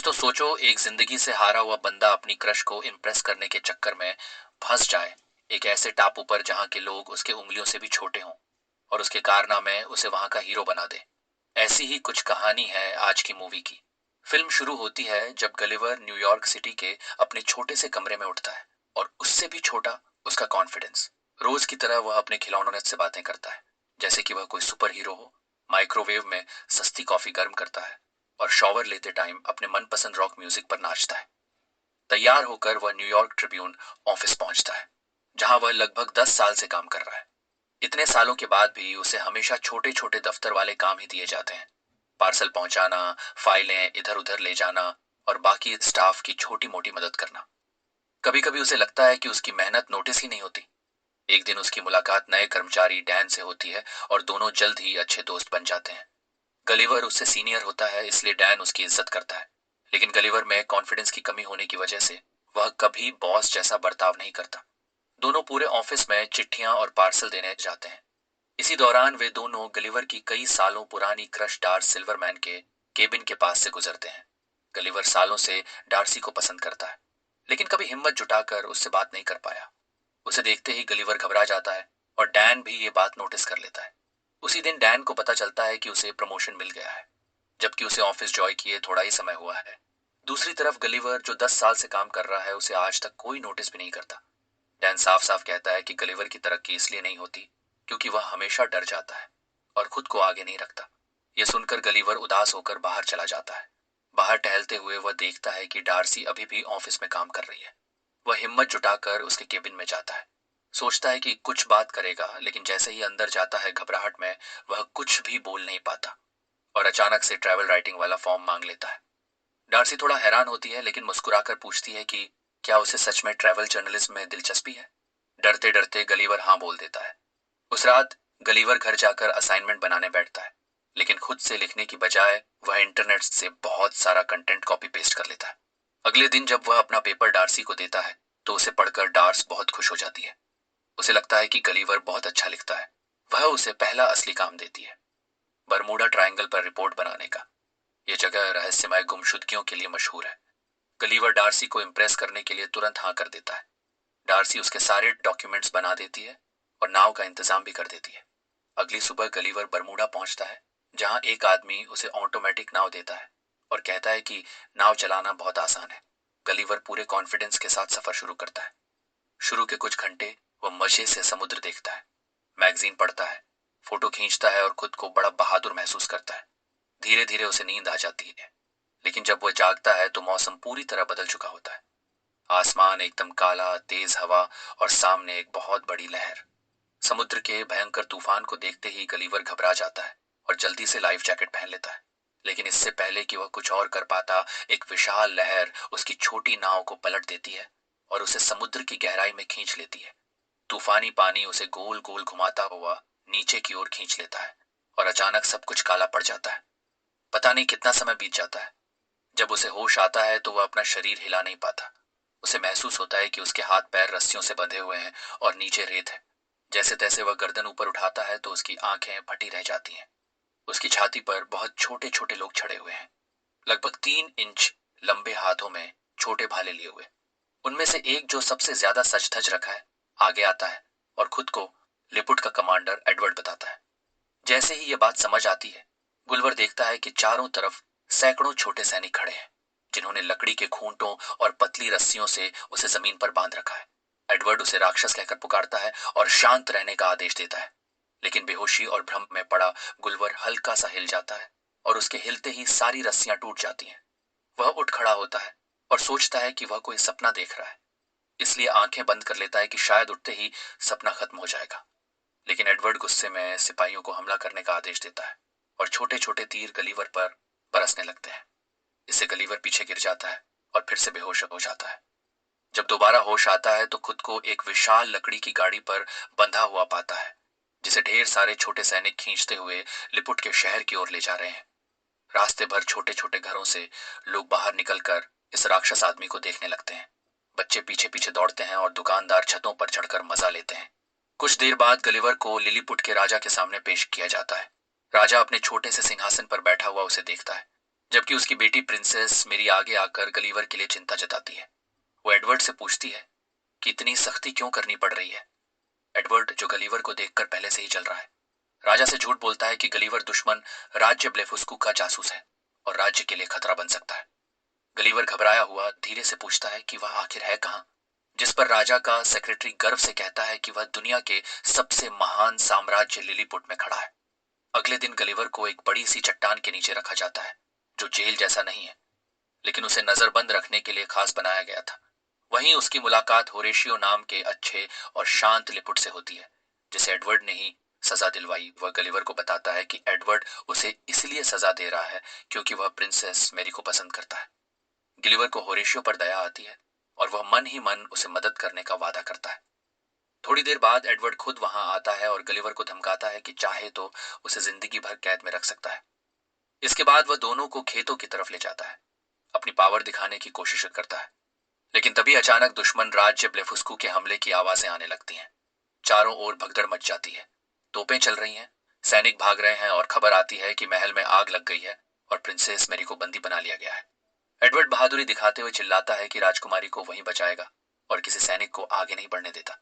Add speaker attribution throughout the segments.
Speaker 1: तो सोचो एक जिंदगी से हारा हुआ बंदा अपनी क्रश को इम्प्रेस करने के चक्कर में फंस जाए एक ऐसे टापू पर जहां के लोग उसके उंगलियों से भी छोटे हों और उसके कारनामे उसे वहां का हीरो बना दे। ऐसी ही कुछ कहानी है आज की मूवी की। फिल्म शुरू होती है जब गलिवर न्यूयॉर्क सिटी के अपने छोटे से कमरे में उठता है और उससे भी छोटा उसका कॉन्फिडेंस। रोज की तरह वह अपने खिलौनों से बातें करता है जैसे कि वह कोई सुपर हीरो हो। माइक्रोवेव में सस्ती कॉफी गर्म करता है और शॉवर लेते टाइम अपने मनपसंद रॉक म्यूजिक पर नाचता है। तैयार होकर वह न्यूयॉर्क ट्रिब्यून ऑफिस पहुंचता है जहां वह लगभग 10 साल से काम कर रहा है। इतने सालों के बाद भी उसे हमेशा छोटे छोटे दफ्तर वाले काम ही दिए जाते हैं। पार्सल पहुंचाना, फाइलें इधर उधर ले जाना और बाकी स्टाफ की छोटी मोटी मदद करना। कभी कभी उसे लगता है कि उसकी मेहनत नोटिस ही नहीं होती। एक दिन उसकी मुलाकात नए कर्मचारी डैन से होती है और दोनों जल्द ही अच्छे दोस्त बन जाते हैं। गलीवर उससे सीनियर होता है इसलिए डैन उसकी इज्जत करता है, लेकिन गलीवर में कॉन्फिडेंस की कमी होने की वजह से वह कभी बॉस जैसा बर्ताव नहीं करता। दोनों पूरे ऑफिस में चिट्ठियां और पार्सल देने जाते हैं। इसी दौरान वे दोनों गलीवर की कई सालों पुरानी क्रश डार्स सिल्वरमैन के केबिन के पास से गुजरते हैं। गलीवर सालों से डार्सी को पसंद करता है, लेकिन कभी हिम्मत जुटाकर उससे बात नहीं कर पाया। उसे देखते ही गलीवर घबरा जाता है और डैन भी ये बात नोटिस कर लेता है। उसी दिन डैन को पता चलता है कि उसे प्रमोशन मिल गया है, जबकि उसे ऑफिस ज्वाइन किए थोड़ा ही समय हुआ है। दूसरी तरफ गलीवर जो 10 साल से काम कर रहा है उसे आज तक कोई नोटिस भी नहीं करता। डैन साफ साफ कहता है कि गलीवर की तरक्की इसलिए नहीं होती क्योंकि वह हमेशा डर जाता है और खुद को आगे नहीं रखता। यह सुनकर गलीवर उदास होकर बाहर चला जाता है। बाहर टहलते हुए वह देखता है कि डार्सी अभी भी ऑफिस में काम कर रही है। वह हिम्मत जुटाकर उसके केबिन में जाता है। सोचता है कि कुछ बात करेगा, लेकिन जैसे ही अंदर जाता है घबराहट में वह कुछ भी बोल नहीं पाता और अचानक से ट्रैवल राइटिंग वाला फॉर्म मांग लेता है। डार्सी थोड़ा हैरान होती है लेकिन मुस्कुराकर पूछती है कि क्या उसे सच में ट्रैवल जर्नलिज्म में दिलचस्पी है। डरते डरते गलीवर हाँ बोल देता है। उस रात गलीवर घर जाकर असाइनमेंट बनाने बैठता है, लेकिन खुद से लिखने की बजाय वह इंटरनेट से बहुत सारा कंटेंट कॉपी पेस्ट कर लेता है। अगले दिन जब वह अपना पेपर डार्सी को देता है तो उसे पढ़कर डार्स बहुत खुश हो जाती है। उसे लगता है कि गलीवर बहुत अच्छा लिखता है। वह उसे पहला असली काम देती है, बरमूडा ट्रायंगल पर रिपोर्ट बनाने का। यह जगह रहस्यमय गुमशुदगियों के लिए मशहूर है। गलीवर डार्सी को इम्प्रेस करने के लिए तुरंत हाँ कर देता है। डार्सी उसके सारे डॉक्यूमेंट्स बना देती है और नाव का इंतजाम भी कर देती है। अगली सुबह गलीवर बरमूडा पहुंचता है जहां एक आदमी उसे ऑटोमेटिक नाव देता है और कहता है कि नाव चलाना बहुत आसान है। गलीवर पूरे कॉन्फिडेंस के साथ सफर शुरू करता है। शुरू के कुछ घंटे वह मजे से समुद्र देखता है, मैगजीन पढ़ता है, फोटो खींचता है और खुद को बड़ा बहादुर महसूस करता है। धीरे धीरे उसे नींद आ जाती है, लेकिन जब वह जागता है तो मौसम पूरी तरह बदल चुका होता है। आसमान एकदम काला, तेज हवा और सामने एक बहुत बड़ी लहर। समुद्र के भयंकर तूफान को देखते ही गलीवर घबरा जाता है और जल्दी से लाइफ जैकेट पहन लेता है। लेकिन इससे पहले कि वह कुछ और कर पाता, एक विशाल लहर उसकी छोटी नाव को पलट देती है और उसे समुद्र की गहराई में खींच लेती है। तूफानी पानी उसे गोल गोल घुमाता हुआ नीचे की ओर खींच लेता है और अचानक सब कुछ काला पड़ जाता है। पता नहीं कितना समय बीत जाता है। जब उसे होश आता है तो वह अपना शरीर हिला नहीं पाता। उसे महसूस होता है कि उसके हाथ पैर रस्सियों से बंधे हुए हैं और नीचे रेत है। जैसे तैसे वह गर्दन ऊपर उठाता है तो उसकी आंखें फटी रह जाती हैं। उसकी छाती पर बहुत छोटे छोटे लोग चढ़े हुए हैं, लगभग 3 इंच लंबे हाथों में छोटे भाले लिए हुए। उनमें से एक जो सबसे ज्यादा सच धज रखा है आगे आता है और खुद को लिपुट का कमांडर एडवर्ड बताता है। जैसे ही यह बात समझ आती है, गुलवर देखता है कि चारों तरफ सैकड़ों छोटे सैनिक खड़े हैं जिन्होंने लकड़ी के खूंटों और पतली रस्सियों से उसे जमीन पर बांध रखा है। एडवर्ड उसे राक्षस कहकर पुकारता है और शांत रहने का आदेश देता है, लेकिन बेहोशी और भ्रम में पड़ा गुलवर हल्का सा हिल जाता है और उसके हिलते ही सारी रस्सियां टूट जाती हैं। वह उठ खड़ा होता है और सोचता है कि वह कोई सपना देख रहा है, इसलिए आंखें बंद कर लेता है कि शायद उठते ही सपना खत्म हो जाएगा। लेकिन एडवर्ड गुस्से में सिपाहियों को हमला करने का आदेश देता है और छोटे छोटे तीर गलीवर पर बरसने लगते हैं। इससे गलीवर पीछे गिर जाता है और फिर से बेहोश हो जाता है। जब दोबारा होश आता है तो खुद को एक विशाल लकड़ी की गाड़ी पर बंधा हुआ पाता है जिसे ढेर सारे छोटे सैनिक खींचते हुए लिपुट के शहर की ओर ले जा रहे हैं। रास्ते भर छोटे छोटे घरों से लोग बाहर निकलकर इस राक्षस आदमी को देखने लगते हैं। बच्चे पीछे पीछे दौड़ते हैं और दुकानदार छतों पर चढ़कर मजा लेते हैं। कुछ देर बाद गलीवर को लिलीपुट के राजा के सामने पेश किया जाता है। राजा अपने छोटे से सिंहासन पर बैठा हुआ उसे देखता है जबकि उसकी बेटी प्रिंसेस मेरी आगे आकर गलीवर के लिए चिंता जताती है। वो एडवर्ड से पूछती है कि इतनी सख्ती क्यों करनी पड़ रही है। एडवर्ड, जो गलीवर को देखकर पहले से ही चल रहा है, राजा से झूठ बोलता है कि गलीवर दुश्मन राज्य ब्लेफुस्कू का जासूस है और राज्य के लिए खतरा बन सकता है। गलीवर घबराया हुआ धीरे से पूछता है कि वह आखिर है कहाँ, जिस पर राजा का सेक्रेटरी गर्व से कहता है कि वह दुनिया के सबसे महान साम्राज्य लिलीपुट में खड़ा है। अगले दिन गलीवर को एक बड़ी सी चट्टान के नीचे रखा जाता है, जो जेल जैसा नहीं है, लेकिन उसे नजरबंद रखने के लिए खास बनाया गया था। वहीं उसकी मुलाकात होरेशियो नाम के अच्छे और शांत लिपुट से होती है, जिसे एडवर्ड ने ही सजा दिलवाई। वह गलीवर को बताता है कि एडवर्ड उसे इसलिए सजा दे रहा है क्योंकि वह प्रिंसेस मेरी को पसंद करता है। गिलिवर को होरेशियो पर दया आती है और वह मन ही मन उसे मदद करने का वादा करता है। थोड़ी देर बाद एडवर्ड खुद वहां आता है और गलिवर को धमकाता है कि चाहे तो उसे जिंदगी भर कैद में रख सकता है। इसके बाद वह दोनों को खेतों की तरफ ले जाता है, अपनी पावर दिखाने की कोशिश करता है। लेकिन तभी अचानक दुश्मन राज्य ब्लेफुस्कू के हमले की आवाजें आने लगती हैं। चारों ओर भगदड़ मच जाती है, तोपें चल रही हैं, सैनिक भाग रहे हैं और खबर आती है कि महल में आग लग गई है और प्रिंसेस मेरी को बंदी बना लिया गया है। एडवर्ड बहादुरी दिखाते हुए चिल्लाता है कि राजकुमारी को वहीं बचाएगा और किसी सैनिक को आगे नहीं बढ़ने देता।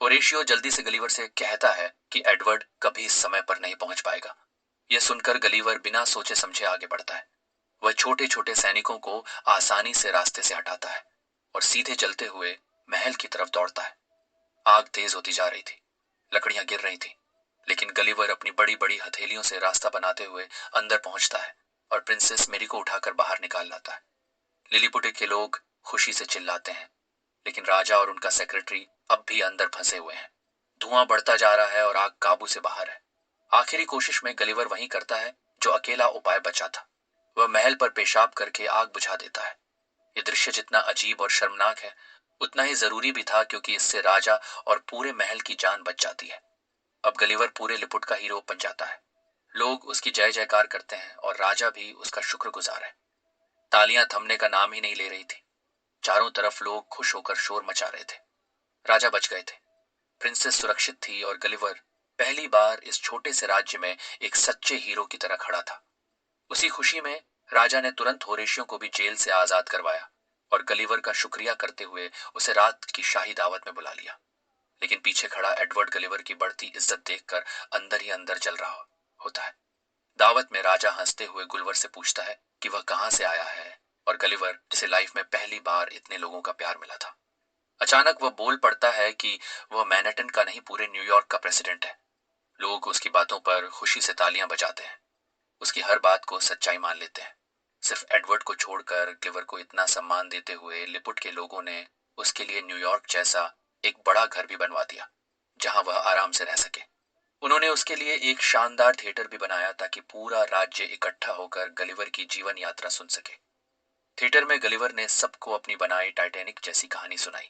Speaker 1: होरेशियो जल्दी से गलीवर से कहता है कि एडवर्ड कभी इस समय पर नहीं पहुंच पाएगा। यह सुनकर गलीवर बिना सोचे समझे आगे बढ़ता है। वह छोटे छोटे सैनिकों को आसानी से रास्ते से हटाता है और सीधे चलते हुए महल की तरफ दौड़ता है। आग तेज होती जा रही थी, लकड़ियां गिर रही थी, लेकिन गलीवर अपनी बड़ी बड़ी हथेलियों से रास्ता बनाते हुए अंदर पहुंचता है और प्रिंसेस मेरी को उठाकर बाहर निकाल लाता है। लिलीपुटे के लोग खुशी से चिल्लाते हैं, लेकिन राजा और उनका सेक्रेटरी अब भी अंदर फंसे हुए हैं। धुआं बढ़ता जा रहा है और आग काबू से बाहर है। आखिरी कोशिश में गलीवर वही करता है जो अकेला उपाय बचा था। वह महल पर पेशाब करके आग बुझा देता है। यह दृश्य जितना अजीब और शर्मनाक है, उतना ही जरूरी भी था, क्योंकि इससे राजा और पूरे महल की जान बच जाती है। अब गलीवर पूरे लिपुट का हीरो बन जाता है। लोग उसकी जय जयकार करते हैं और राजा भी उसका शुक्रगुजार है। तालियां थमने का नाम ही नहीं ले रही थी। चारों तरफ लोग खुश होकर शोर मचा रहे थे। राजा बच गए थे, प्रिंसेस सुरक्षित थी और गलिवर पहली बार इस छोटे से राज्य में एक सच्चे हीरो की तरह खड़ा था। उसी खुशी में राजा ने तुरंत होरेशियों को भी जेल से आजाद करवाया और गलीवर का शुक्रिया करते हुए उसे रात की शाही दावत में बुला लिया। लेकिन पीछे खड़ा एडवर्ड गलीवर की बढ़ती इज्जत देखकर अंदर ही अंदर जल रहा होता है। दावत में राजा हंसते हुए गुलवर से पूछता है कि वह कहां से आया है, और गलीवर, जिसे लाइफ में पहली बार इतने लोगों का प्यार मिला था, अचानक वह बोल पड़ता है कि वह मैनहट्टन का नहीं, पूरे न्यूयॉर्क का प्रेसिडेंट है। लोग उसकी बातों पर खुशी से तालियां बजाते हैं, उसकी हर बात को सच्चाई मान लेते हैं। सिर्फ एडवर्ड को छोड़कर गलिवर को इतना सम्मान देते हुए लिपुट के लोगों ने उसके लिए न्यूयॉर्क जैसा एक बड़ा घर भी बनवा दिया, जहां वह आराम से रह सके। उन्होंने उसके लिए एक शानदार थिएटर भी बनाया ताकि पूरा राज्य इकट्ठा होकर गलिवर की जीवन यात्रा सुन सके। थिएटर में गलिवर ने सबको अपनी बनाई टाइटैनिक जैसी कहानी सुनाई।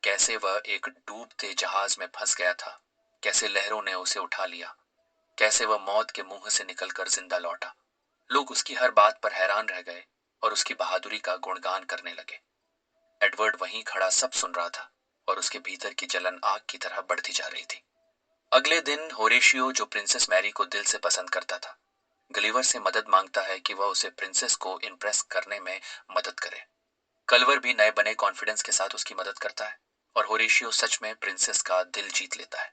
Speaker 1: कैसे वह एक डूबते जहाज में फंस गया था, कैसे लहरों ने उसे उठा लिया, कैसे वह मौत के मुंह से निकलकर जिंदा लौटा। लोग उसकी हर बात पर हैरान रह गए और उसकी बहादुरी का गुणगान करने लगे। एडवर्ड वहीं खड़ा सब सुन रहा था और उसके भीतर की जलन आग की तरह बढ़ती जा रही थी। अगले दिन होरेशियो, जो प्रिंसेस मैरी को दिल से पसंद करता था, गलीवर से मदद मांगता है कि वह उसे प्रिंसेस को इम्प्रेस करने में मदद करे। कलवर भी नए बने कॉन्फिडेंस के साथ उसकी मदद करता है और होरेशियो सच में प्रिंसेस का दिल जीत लेता है।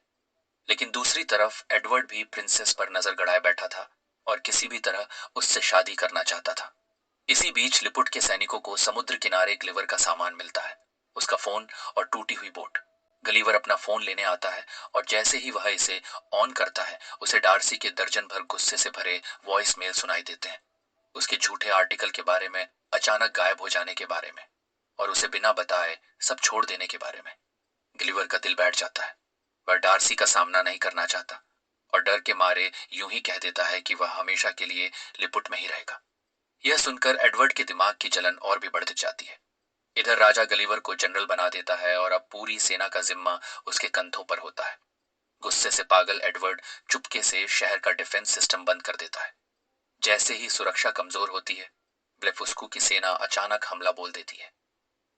Speaker 1: लेकिन दूसरी तरफ एडवर्ड भी प्रिंसेस पर नजर गड़ाए बैठा था और किसी भी तरह उससे शादी करना चाहता था। इसी बीच लिपुट के सैनिकों को समुद्र किनारे ग्लिवर का सामान मिलता है, उसका फोन और टूटी हुई बोट। गलीवर अपना फोन लेने आता है और जैसे ही वह इसे ऑन करता है, उसे डार्सी के दर्जन भर गुस्से से भरे वॉइस मेल सुनाई देते हैं, उसके झूठे आर्टिकल के बारे में, अचानक गायब हो जाने के बारे में और उसे बिना बताए सब छोड़ देने के बारे में। गिलिवर का दिल बैठ जाता है। वह डार्सी का सामना नहीं करना चाहता और डर के मारे यूं ही कह देता है कि वह हमेशा के लिए लिपुट में ही रहेगा। यह सुनकर एडवर्ड के दिमाग की जलन और भी बढ़ती जाती है। इधर राजा गलीवर को जनरल बना देता है और अब पूरी सेना का जिम्मा उसके कंधों पर होता है। गुस्से से पागल एडवर्ड चुपके से शहर का डिफेंस सिस्टम बंद कर देता है। जैसे ही सुरक्षा कमजोर होती है, ब्लेफुस्कू की सेना अचानक हमला बोल देती है।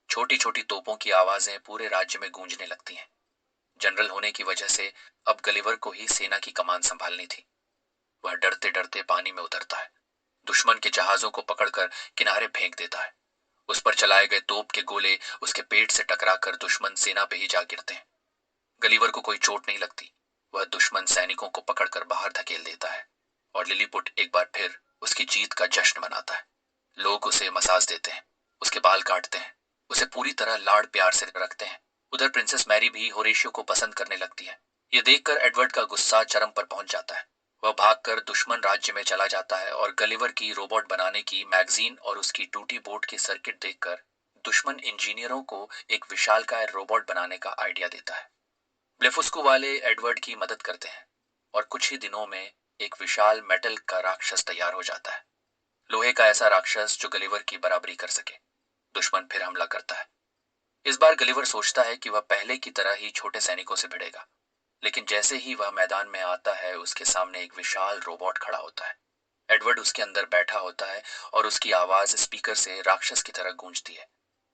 Speaker 1: छोटी छोटी तोपों की आवाजें पूरे राज्य में गूंजने लगती हैं। जनरल होने की वजह से अब गलीवर को ही सेना की कमान संभालनी थी। वह डरते डरते पानी में उतरता है, दुश्मन के जहाजों को पकड़कर किनारे फेंक देता है। उस पर चलाए गए तोप के गोले उसके पेट से टकराकर दुश्मन सेना पे ही जा गिरते हैं। गलीवर को कोई चोट नहीं लगती। वह दुश्मन सैनिकों को पकड़कर बाहर धकेल देता है और लिलीपुट एक बार फिर उसकी जीत का जश्न मनाता है। लोग उसे मसाज देते हैं, उसके बाल काटते हैं, उसे पूरी तरह लाड़ प्यार से रखते हैं। उधर प्रिंसेस मैरी भी होरेशियो को पसंद करने लगती है। ये देखकर एडवर्ड का गुस्सा चरम पर पहुंच जाता है। वह भागकर दुश्मन राज्य में चला जाता है और गलिवर की रोबोट बनाने की मैगजीन और उसकी टूटी बोट की सर्किट देखकर दुश्मन इंजीनियरों को एक विशालकाय रोबोट बनाने का आइडिया देता है। ब्लेफुस्कू वाले एडवर्ड की मदद करते हैं और कुछ ही दिनों में एक विशाल मेटल का राक्षस तैयार हो जाता है। लोहे का ऐसा राक्षस जो गलिवर की बराबरी कर सके। दुश्मन फिर हमला करता है। इस बार गलिवर सोचता है कि वह पहले की तरह ही छोटे सैनिकों से भिड़ेगा, लेकिन जैसे ही वह मैदान में आता है उसके सामने एक विशाल रोबोट खड़ा होता है। एडवर्ड उसके अंदर बैठा होता है और उसकी आवाज स्पीकर से राक्षस की तरह गूंजती है।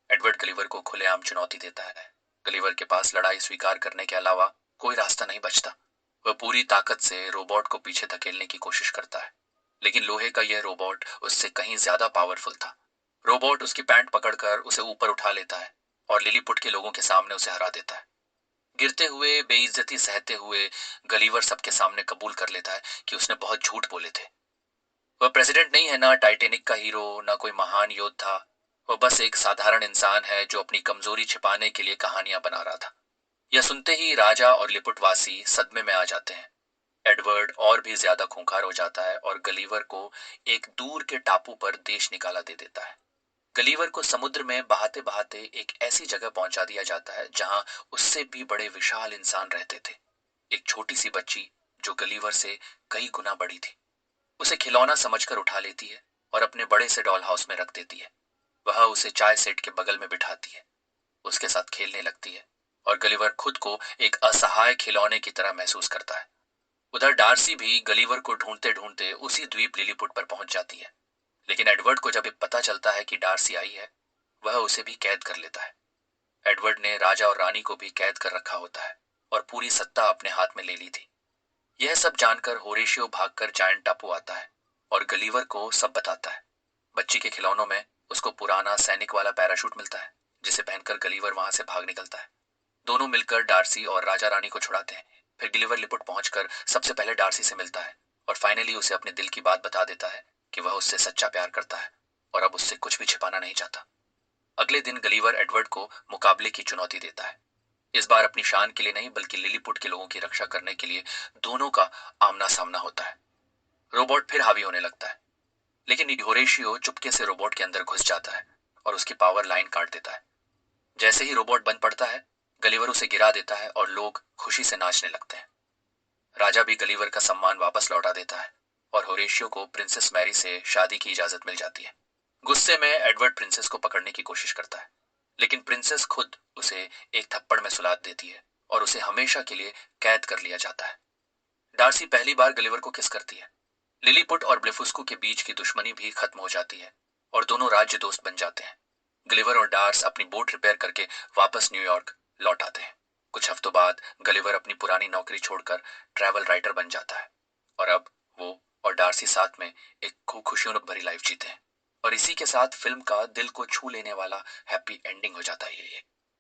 Speaker 1: एडवर्ड गलिवर को खुलेआम चुनौती देता है। गलिवर के पास लड़ाई स्वीकार करने के अलावा कोई रास्ता नहीं बचता। वह पूरी ताकत से रोबोट को पीछे धकेलने की कोशिश करता है, लेकिन लोहे का यह रोबोट उससे कहीं ज्यादा पावरफुल था। रोबोट उसकी पैंट पकड़कर उसे ऊपर उठा लेता है और लिलीपुट के लोगों के सामने उसे हरा देता है। गिरते हुए, बेइज्जती सहते हुए गलीवर सबके सामने कबूल कर लेता है कि उसने बहुत झूठ बोले थे। वह प्रेसिडेंट नहीं है, ना टाइटेनिक का हीरो, ना कोई महान योद्धा। वह बस एक साधारण इंसान है जो अपनी कमजोरी छिपाने के लिए कहानियां बना रहा था। यह सुनते ही राजा और लिपुटवासी सदमे में आ जाते हैं। एडवर्ड और भी ज्यादा खूंखार हो जाता है और गलीवर को एक दूर के टापू पर देश निकाला दे देता है। गलीवर को समुद्र में बहाते बहाते एक ऐसी जगह पहुंचा दिया जाता है जहां उससे भी बड़े विशाल इंसान रहते थे। एक छोटी सी बच्ची जो गलीवर से कई गुना बड़ी थी उसे खिलौना समझकर उठा लेती है और अपने बड़े से डॉल हाउस में रख देती है। वह उसे चाय सेट के बगल में बिठाती है, उसके साथ खेलने लगती है और गलीवर खुद को एक असहाय खिलौने की तरह महसूस करता है। उधर डार्सी भी गलीवर को ढूंढते ढूंढते उसी द्वीप लिलीपुट पर पहुंच जाती है, लेकिन एडवर्ड को जब ये पता चलता है कि डार्सी आई है, वह उसे भी कैद कर लेता है। एडवर्ड ने राजा और रानी को भी कैद कर रखा होता है और पूरी सत्ता अपने हाथ में ले ली थी। यह सब जानकर होरेशियो भागकर जायंट टापू आता है और गलीवर को सब बताता है। बच्ची के खिलौनों में उसको पुराना सैनिक वाला पैराशूट मिलता है जिसे पहनकर गलीवर वहां से भाग निकलता है। दोनों मिलकर डार्सी और राजा रानी को छुड़ाते हैं। फिर गिलिवर लिपुट पहुंचकर सबसे पहले डार्सी से मिलता है और फाइनली उसे अपने दिल की बात बता देता है कि वह उससे सच्चा प्यार करता है और अब उससे कुछ भी छिपाना नहीं चाहता। अगले दिन गलीवर एडवर्ड को मुकाबले की चुनौती देता है। इस बार अपनी शान के लिए नहीं बल्कि लिलीपुट के लोगों की रक्षा करने के लिए दोनों का आमना सामना होता है। रोबोट फिर हावी होने लगता है, लेकिन होरेशियो चुपके से रोबोट के अंदर घुस जाता है और उसकी पावर लाइन काट देता है। जैसे ही रोबोट बंद पड़ता है, गलीवर उसे गिरा देता है और लोग खुशी से नाचने लगते हैं। राजा भी गलीवर का सम्मान वापस लौटा देता है और होरेशियो को प्रिंसेस मैरी से शादी की इजाजत मिल जाती है। गुस्से में एडवर्ड प्रिंसेस को पकड़ने की कोशिश करता है, लेकिन प्रिंसेस खुद उसे एक थप्पड़ में सुला देती है और उसे हमेशा के लिए कैद कर लिया जाता है। डार्सी पहली बार गलीवर को किस करती है। लिलीपुट और ब्लेफुस्कू के बीच की दुश्मनी भी खत्म हो जाती है और दोनों राज्य दोस्त बन जाते हैं। गलिवर और डार्स अपनी बोट रिपेयर करके वापस न्यूयॉर्क लौट आते हैं। कुछ हफ्तों बाद गलिवर अपनी पुरानी नौकरी छोड़कर ट्रैवल राइटर बन जाता है और अब वो और डार्सी साथ में एक खूब खुशियों भरी लाइफ जीते हैं। और इसी के साथ फिल्म का दिल को छू लेने वाला हैप्पी एंडिंग हो जाता है ये।